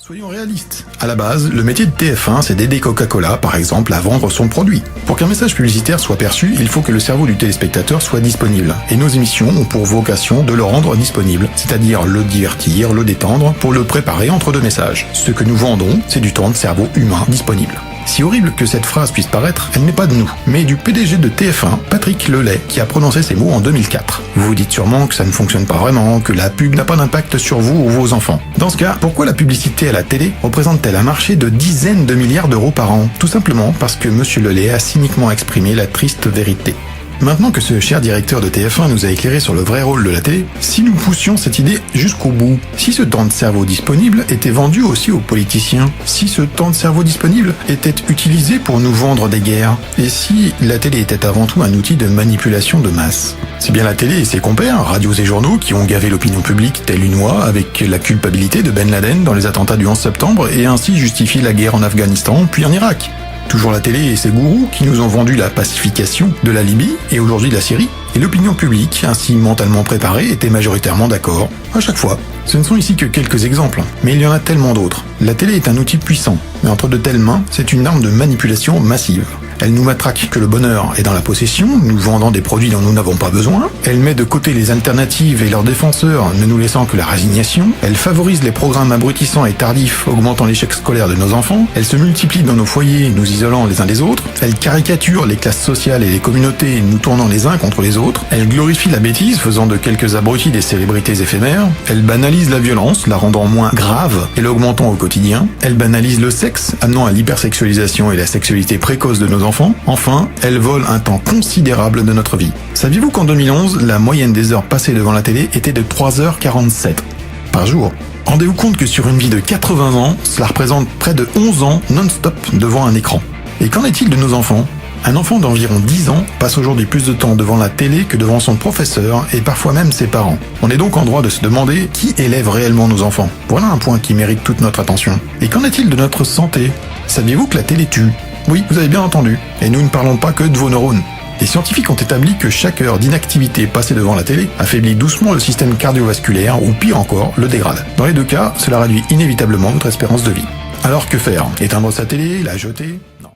Soyons réalistes. À la base, le métier de TF1, c'est d'aider Coca-Cola, par exemple, à vendre son produit. Pour qu'un message publicitaire soit perçu, il faut que le cerveau du téléspectateur soit disponible. Et nos émissions ont pour vocation de le rendre disponible, c'est-à-dire le divertir, le détendre, pour le préparer entre deux messages. Ce que nous vendons, c'est du temps de cerveau humain disponible. Si horrible que cette phrase puisse paraître, elle n'est pas de nous, mais du PDG de TF1, Patrick Lelay, qui a prononcé ces mots en 2004. Vous vous dites sûrement que ça ne fonctionne pas vraiment, que la pub n'a pas d'impact sur vous ou vos enfants. Dans ce cas, pourquoi la publicité à la télé représente-t-elle un marché de dizaines de milliards d'euros par an? Tout simplement parce que Monsieur Lelay a cyniquement exprimé la triste vérité. Maintenant que ce cher directeur de TF1 nous a éclairé sur le vrai rôle de la télé, si nous poussions cette idée jusqu'au bout, si ce temps de cerveau disponible était vendu aussi aux politiciens, si ce temps de cerveau disponible était utilisé pour nous vendre des guerres, et si la télé était avant tout un outil de manipulation de masse. C'est bien la télé et ses compères, radios et journaux, qui ont gavé l'opinion publique telle une oie avec la culpabilité de Ben Laden dans les attentats du 11 septembre et ainsi justifié la guerre en Afghanistan puis en Irak. Toujours la télé et ses gourous qui nous ont vendu la pacification de la Libye et aujourd'hui de la Syrie. Et l'opinion publique, ainsi mentalement préparée, était majoritairement d'accord, à chaque fois. Ce ne sont ici que quelques exemples, mais il y en a tellement d'autres. La télé est un outil puissant, mais entre de telles mains, c'est une arme de manipulation massive. Elle nous matraque que le bonheur est dans la possession, nous vendant des produits dont nous n'avons pas besoin. Elle met de côté les alternatives et leurs défenseurs, ne nous laissant que la résignation. Elle favorise les programmes abrutissants et tardifs, augmentant l'échec scolaire de nos enfants. Elle se multiplie dans nos foyers, nous isolant les uns des autres. Elle caricature les classes sociales et les communautés, nous tournant les uns contre les autres. Elle glorifie la bêtise, faisant de quelques abrutis des célébrités éphémères. Elle banalise la violence, la rendant moins grave et l'augmentant au quotidien. Elle banalise le sexe, amenant à l'hypersexualisation et la sexualité précoce de nos enfants. Enfin, elle vole un temps considérable de notre vie. Saviez-vous qu'en 2011, la moyenne des heures passées devant la télé était de 3h47 par jour? Rendez-vous compte que sur une vie de 80 ans, cela représente près de 11 ans non-stop devant un écran. Et qu'en est-il de nos enfants? Un enfant d'environ 10 ans passe aujourd'hui plus de temps devant la télé que devant son professeur et parfois même ses parents. On est donc en droit de se demander qui élève réellement nos enfants. Voilà un point qui mérite toute notre attention. Et qu'en est-il de notre santé? Saviez-vous que la télé tue? Oui, vous avez bien entendu. Et nous ne parlons pas que de vos neurones. Les scientifiques ont établi que chaque heure d'inactivité passée devant la télé affaiblit doucement le système cardiovasculaire ou pire encore, le dégrade. Dans les deux cas, cela réduit inévitablement votre espérance de vie. Alors que faire? Éteindre sa télé? La jeter? Non.